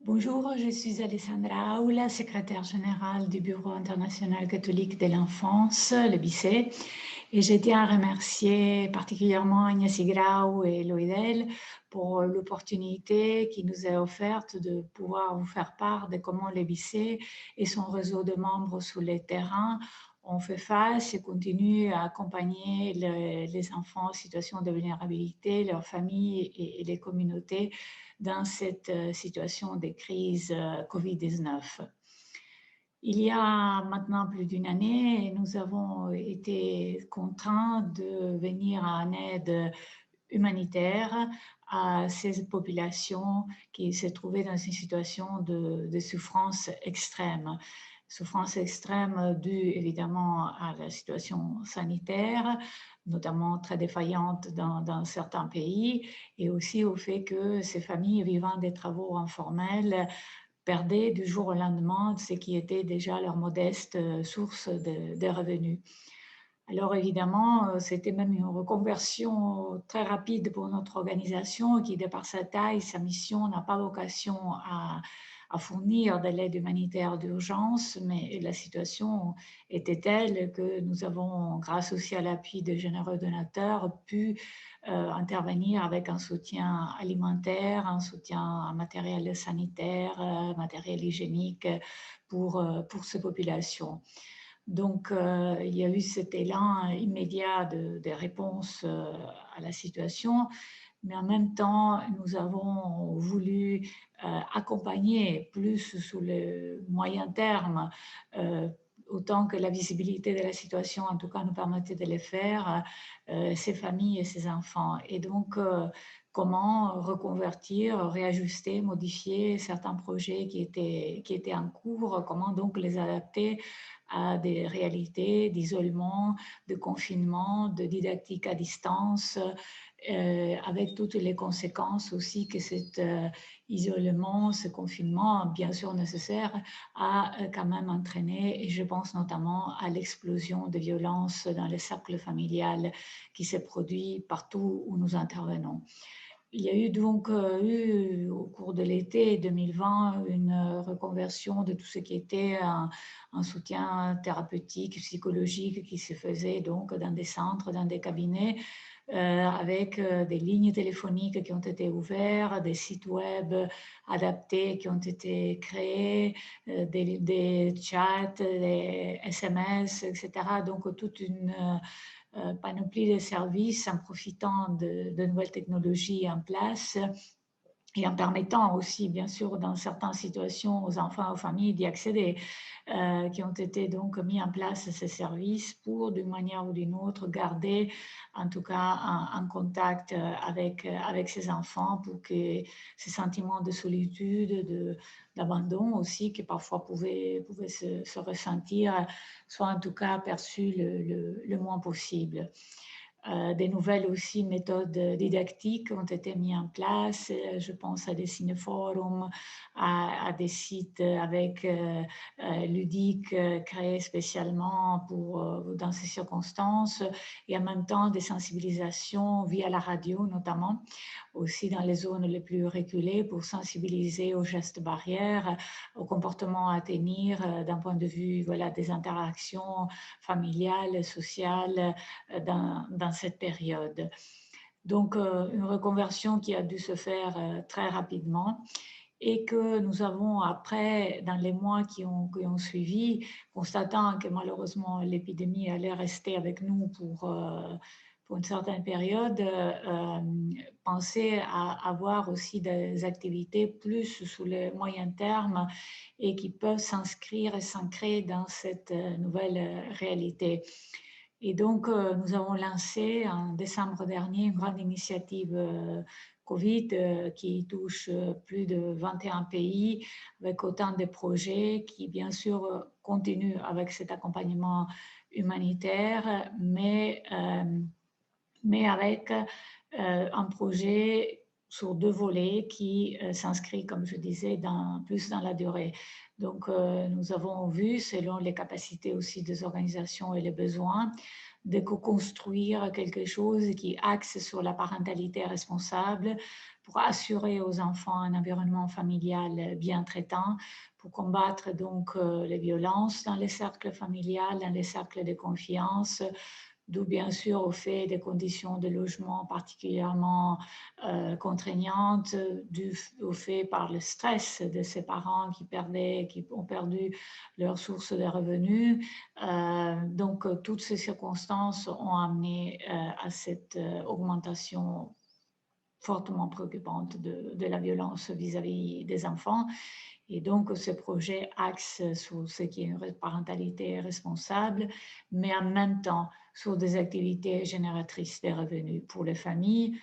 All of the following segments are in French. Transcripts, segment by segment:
Bonjour, je suis Alessandra Aula, secrétaire générale du Bureau international catholique de l'enfance, le BICE, et je tiens à remercier particulièrement Agnès Grau et Loïdel pour l'opportunité qui nous est offerte de pouvoir vous faire part de comment le BICE et son réseau de membres sur le terrain ont fait face et continuent à accompagner les enfants en situation de vulnérabilité, leurs familles et les communautés dans cette situation de crise Covid-19. Il y a maintenant plus d'une année, nous avons été contraints de venir en aide humanitaire à ces populations qui se trouvaient dans une situation de souffrance extrême. Souffrance extrême due évidemment à la situation sanitaire, notamment très défaillante dans certains pays, et aussi au fait que ces familles vivant des travaux informels perdaient du jour au lendemain ce qui était déjà leur modeste source de revenus. Alors évidemment, c'était même une reconversion très rapide pour notre organisation qui, de par sa taille, sa mission, n'a pas vocation à fournir de l'aide humanitaire d'urgence, mais la situation était telle que nous avons, grâce aussi à l'appui de généreux donateurs, pu intervenir avec un soutien alimentaire, un soutien matériel sanitaire, matériel hygiénique pour ces populations. Donc, il y a eu cet élan immédiat de réponse à la situation, mais en même temps, nous avons voulu accompagner plus sous le moyen terme, autant que la visibilité de la situation, en tout cas, nous permettait de le faire, ces familles et ces enfants. Et donc, comment reconvertir, réajuster, modifier certains projets qui étaient en cours, comment donc les adapter à des réalités d'isolement, de confinement, de didactique à distance, avec toutes les conséquences aussi que cet isolement, ce confinement, bien sûr nécessaire, a quand même entraîné, et je pense notamment à l'explosion de violences dans le cercle familial qui s'est produit partout où nous intervenons. Il y a eu donc au cours de l'été 2020 une reconversion de tout ce qui était un soutien thérapeutique, psychologique qui se faisait donc dans des centres, dans des cabinets, avec des lignes téléphoniques qui ont été ouvertes, des sites web adaptés qui ont été créés, des chats, des SMS, etc. Donc toute une panoplie de services en profitant de nouvelles technologies en place et en permettant aussi, bien sûr, dans certaines situations, aux enfants, aux familles d'y accéder, qui ont été donc mis en place ces services pour, d'une manière ou d'une autre, garder en tout cas un contact avec ces enfants pour que ces sentiments de solitude, d'abandon aussi, qui parfois pouvaient se ressentir, soient en tout cas perçus le moins possible. Des nouvelles aussi méthodes didactiques ont été mises en place. Je pense à des cinéforums, à des sites avec ludiques créés spécialement dans ces circonstances, et en même temps des sensibilisations via la radio notamment, aussi dans les zones les plus reculées, pour sensibiliser aux gestes barrières, aux comportements à tenir d'un point de vue des interactions familiales, sociales dans cette période. Donc, une reconversion qui a dû se faire très rapidement et que nous avons après, dans les mois qui ont suivi, constatant que malheureusement l'épidémie allait rester avec nous pour une certaine période, penser à avoir aussi des activités plus sous le moyen terme et qui peuvent s'inscrire et s'ancrer dans cette nouvelle réalité. Et donc, nous avons lancé en décembre dernier une grande initiative Covid qui touche plus de 21 pays, avec autant de projets qui, bien sûr, continuent avec cet accompagnement humanitaire, mais avec un projet sur 2 volets qui s'inscrit, comme je disais, plus dans la durée. Donc, nous avons vu, selon les capacités aussi des organisations et les besoins, de co-construire quelque chose qui axe sur la parentalité responsable pour assurer aux enfants un environnement familial bien traitant, pour combattre donc les violences dans les cercles familiales, dans les cercles de confiance, d'où bien sûr au fait des conditions de logement particulièrement contraignantes, au fait par le stress de ces parents qui ont perdu leur source de revenus. Donc, toutes ces circonstances ont amené à cette augmentation fortement préoccupante de la violence vis-à-vis des enfants. Et donc, ce projet axe sur ce qui est une parentalité responsable, mais en même temps sur des activités génératrices de revenus pour les familles,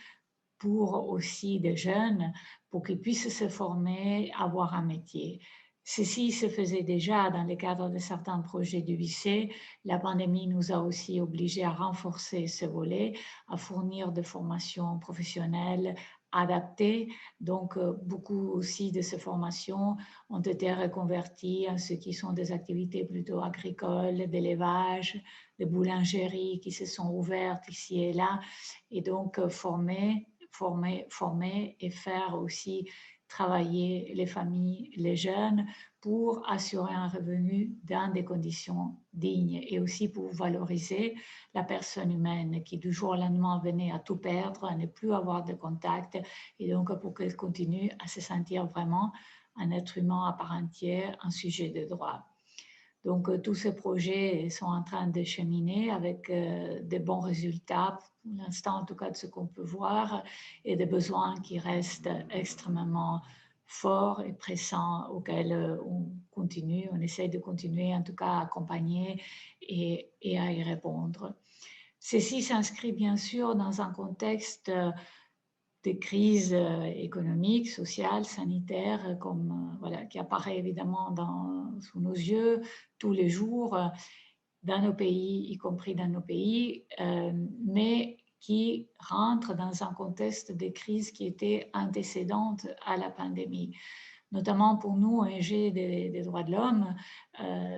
pour aussi des jeunes, pour qu'ils puissent se former, avoir un métier. Ceci se faisait déjà dans le cadre de certains projets du lycée. La pandémie nous a aussi obligés à renforcer ce volet, à fournir des formations professionnelles adaptées. Donc, beaucoup aussi de ces formations ont été reconverties en ce qui sont des activités plutôt agricoles, d'élevage, de boulangerie qui se sont ouvertes ici et là. Et donc, former et faire aussi travailler les familles, les jeunes, pour assurer un revenu dans des conditions dignes et aussi pour valoriser la personne humaine qui du jour au lendemain venait à tout perdre, à ne plus avoir de contact et donc pour qu'elle continue à se sentir vraiment un être humain à part entière, un sujet de droit. Donc, tous ces projets sont en train de cheminer avec de bons résultats, pour l'instant en tout cas de ce qu'on peut voir, et des besoins qui restent extrêmement forts et pressants auxquels on essaie de continuer en tout cas à accompagner et à y répondre. Ceci s'inscrit bien sûr dans un contexte des crises économiques, sociales, sanitaires, voilà, qui apparaît évidemment sous nos yeux tous les jours dans nos pays, y compris dans nos pays, mais qui rentrent dans un contexte de crise qui était antécédente à la pandémie. Notamment pour nous, ONG des droits de l'homme,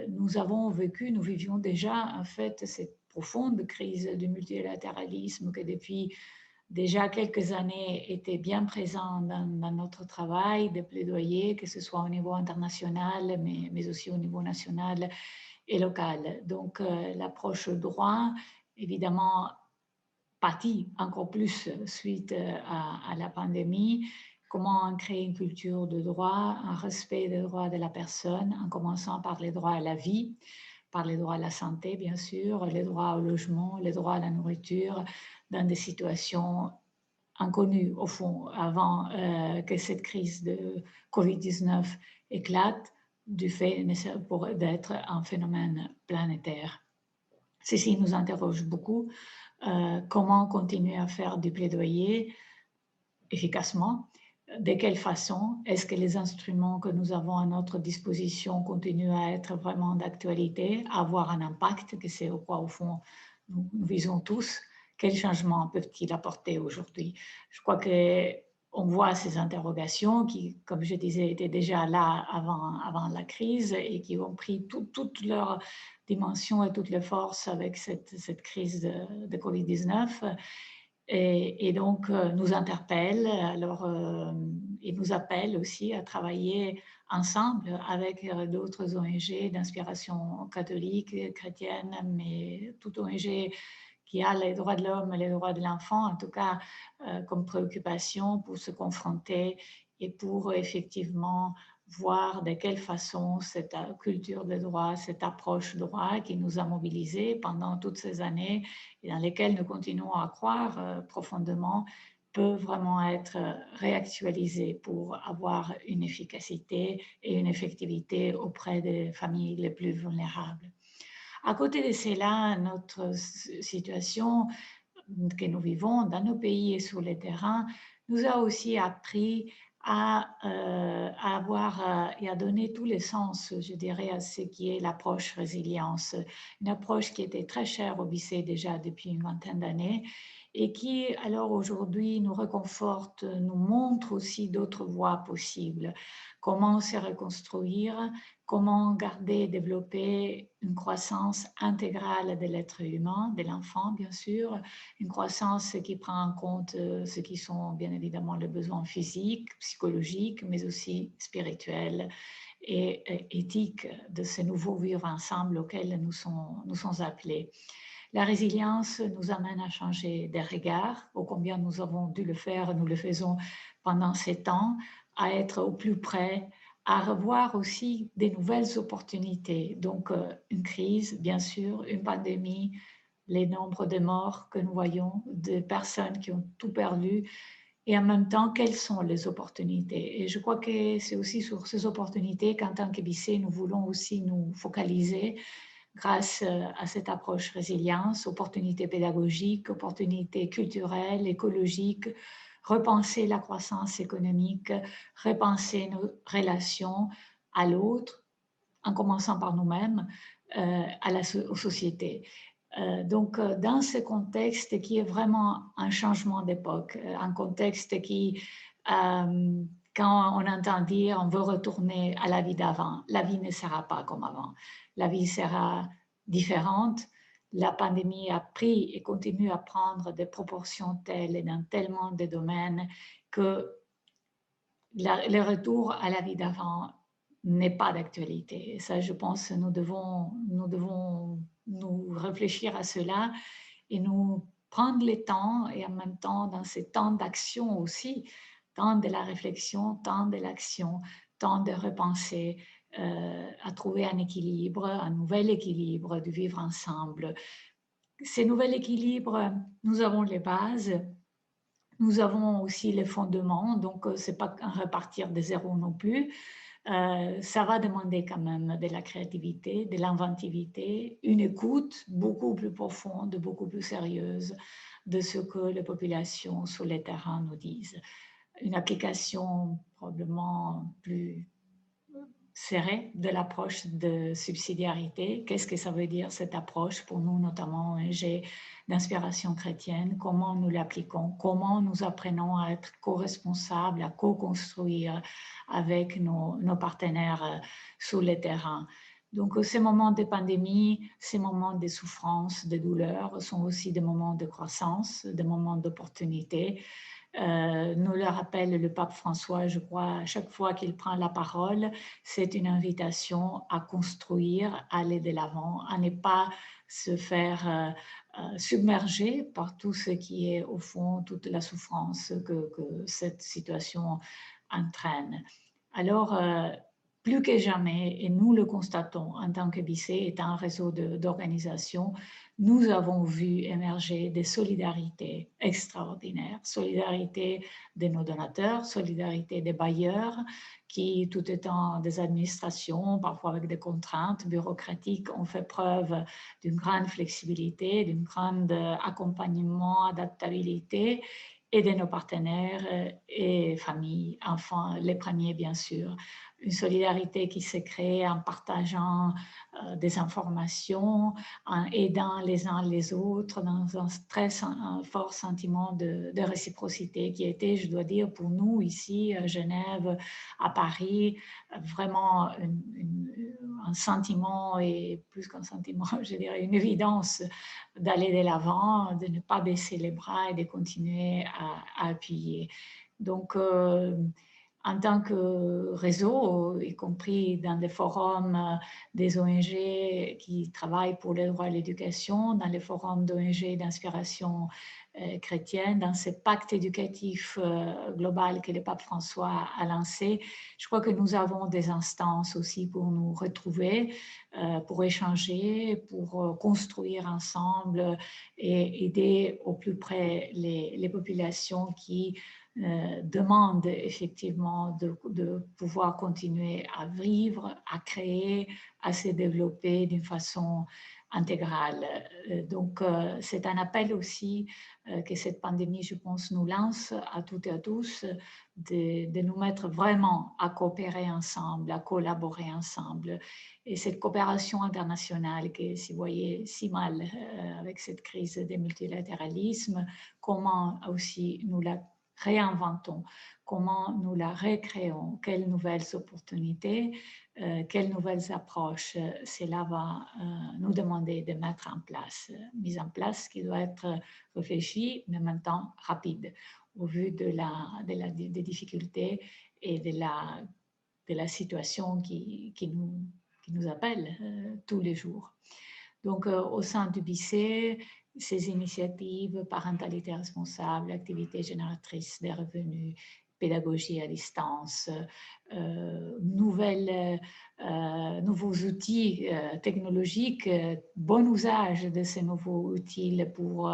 nous vivions déjà en fait cette profonde crise du multilatéralisme que depuis déjà quelques années était bien présent dans notre travail de plaidoyer, que ce soit au niveau international, mais aussi au niveau national et local. Donc, l'approche droit, évidemment, pâtit encore plus suite à la pandémie. Comment créer une culture de droit, un respect des droits de la personne, en commençant par les droits à la vie, par les droits à la santé, bien sûr, les droits au logement, les droits à la nourriture, dans des situations inconnues, au fond, avant que cette crise de Covid-19 éclate, du fait d'être un phénomène planétaire. Ceci nous interroge beaucoup. Comment continuer à faire du plaidoyer efficacement? De quelle façon est-ce que les instruments que nous avons à notre disposition continuent à être vraiment d'actualité, à avoir un impact, que c'est au quoi, au fond, nous visons tous? Quels changements peuvent-ils apporter aujourd'hui? Je crois qu'on voit ces interrogations qui, comme je disais, étaient déjà là avant la crise et qui ont pris toute leur dimension et toute leur force avec cette crise de Covid-19. Et donc, nous interpelle, et nous appelle aussi à travailler ensemble avec d'autres ONG d'inspiration catholique, chrétienne, mais toute ONG qui a les droits de l'homme et les droits de l'enfant, en tout cas comme préoccupation pour se confronter et pour effectivement voir de quelle façon cette culture de droit, cette approche droit qui nous a mobilisés pendant toutes ces années et dans lesquelles nous continuons à croire profondément, peut vraiment être réactualisée pour avoir une efficacité et une effectivité auprès des familles les plus vulnérables. À côté de cela, notre situation que nous vivons dans nos pays et sur le terrain nous a aussi appris à avoir et à donner tous les sens, je dirais, à ce qui est l'approche résilience, une approche qui était très chère au BICE déjà depuis une vingtaine d'années et qui, alors aujourd'hui, nous réconforte, nous montre aussi d'autres voies possibles. Comment se reconstruire, comment garder et développer une croissance intégrale de l'être humain, de l'enfant bien sûr, une croissance qui prend en compte ce qui sont bien évidemment les besoins physiques, psychologiques, mais aussi spirituels et éthiques de ce nouveau vivre ensemble auquel nous sommes appelés. La résilience nous amène à changer des regards, ô combien nous avons dû le faire, nous le faisons pendant ces temps, à être au plus près, à revoir aussi des nouvelles opportunités. Donc, une crise, bien sûr, une pandémie, les nombres de morts que nous voyons, de personnes qui ont tout perdu, et en même temps, quelles sont les opportunités? Et je crois que c'est aussi sur ces opportunités qu'en tant qu'EBC, nous voulons aussi nous focaliser grâce à cette approche résilience, opportunités pédagogiques, opportunités culturelles, écologiques, repenser la croissance économique, repenser nos relations à l'autre, en commençant par nous-mêmes, aux sociétés. Donc, dans ce contexte qui est vraiment un changement d'époque, un contexte qui, quand on entend dire on veut retourner à la vie d'avant, la vie ne sera pas comme avant. La vie sera différente. La pandémie a pris et continue à prendre des proportions telles et dans tellement de domaines que le retour à la vie d'avant n'est pas d'actualité. Et ça, je pense, nous devons nous réfléchir à cela et nous prendre le temps et en même temps, dans ces temps d'action aussi, temps de la réflexion, temps de l'action, temps de repenser, à trouver un équilibre, un nouvel équilibre, de vivre ensemble. Ces nouveaux équilibres, nous avons les bases, nous avons aussi les fondements, donc ce n'est pas un repartir de zéro non plus. Ça va demander quand même de la créativité, de l'inventivité, une écoute beaucoup plus profonde, beaucoup plus sérieuse de ce que les populations sur le terrain nous disent. Une application probablement plus serrée de l'approche de subsidiarité. Qu'est-ce que ça veut dire cette approche pour nous, notamment ONG d'inspiration chrétienne? Comment nous l'appliquons? Comment nous apprenons à être co-responsables, à co-construire avec nos partenaires sur le terrain? Donc, ces moments de pandémie, ces moments de souffrance, de douleur sont aussi des moments de croissance, des moments d'opportunité. Nous le rappelle le pape François, je crois, à chaque fois qu'il prend la parole, c'est une invitation à construire, à aller de l'avant, à ne pas se faire submerger par tout ce qui est au fond, toute la souffrance que cette situation entraîne. Alors, plus que jamais, et nous le constatons en tant que BICE, étant un réseau d'organisations, nous avons vu émerger des solidarités extraordinaires, solidarité de nos donateurs, solidarité des bailleurs, qui, tout étant des administrations, parfois avec des contraintes bureaucratiques, ont fait preuve d'une grande flexibilité, d'un grand accompagnement, adaptabilité, et de nos partenaires et familles, enfants, les premiers bien sûr. Une solidarité qui s'est créée en partageant des informations, en aidant les uns les autres dans un fort sentiment de réciprocité qui était, je dois dire, pour nous ici à Genève, à Paris, vraiment un sentiment et plus qu'un sentiment, je dirais une évidence d'aller de l'avant, de ne pas baisser les bras et de continuer à appuyer. Donc, en tant que réseau, y compris dans les forums des ONG qui travaillent pour les droits à l'éducation, dans les forums d'ONG d'inspiration chrétienne, dans ce pacte éducatif global que le pape François a lancé, je crois que nous avons des instances aussi pour nous retrouver, pour échanger, pour construire ensemble et aider au plus près les populations qui demande effectivement de pouvoir continuer à vivre, à créer, à se développer d'une façon intégrale. Donc, c'est un appel aussi que cette pandémie, je pense, nous lance à toutes et à tous de nous mettre vraiment à coopérer ensemble, à collaborer ensemble. Et cette coopération internationale qui, si vous voyez, si mal avec cette crise des multilatéralismes, comment aussi nous la réinventons, comment nous la recréons, quelles nouvelles opportunités, quelles nouvelles approches cela va nous demander de mettre en place. Mise en place qui doit être réfléchie, mais en même temps rapide, au vu des difficultés et de la situation qui nous appelle tous les jours. Donc, au sein du BICE, ces initiatives, parentalité responsable, activités génératrices des revenus, pédagogie à distance, nouveaux outils technologiques, bon usage de ces nouveaux outils pour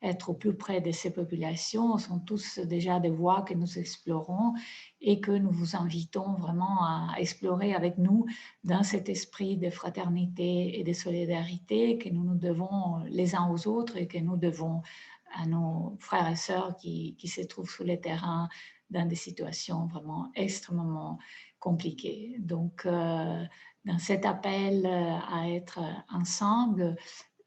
être au plus près de ces populations sont tous déjà des voies que nous explorons et que nous vous invitons vraiment à explorer avec nous dans cet esprit de fraternité et de solidarité que nous nous devons les uns aux autres et que nous devons à nos frères et sœurs qui se trouvent sur le terrain dans des situations vraiment extrêmement compliquées. Donc, dans cet appel à être ensemble,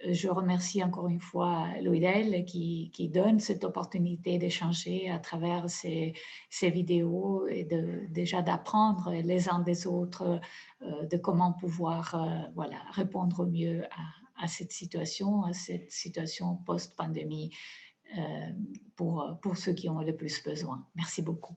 je remercie encore une fois Loïdel qui donne cette opportunité d'échanger à travers ces vidéos et déjà d'apprendre les uns des autres de comment pouvoir voilà, répondre au mieux à cette situation post-pandémie pour ceux qui ont le plus besoin. Merci beaucoup.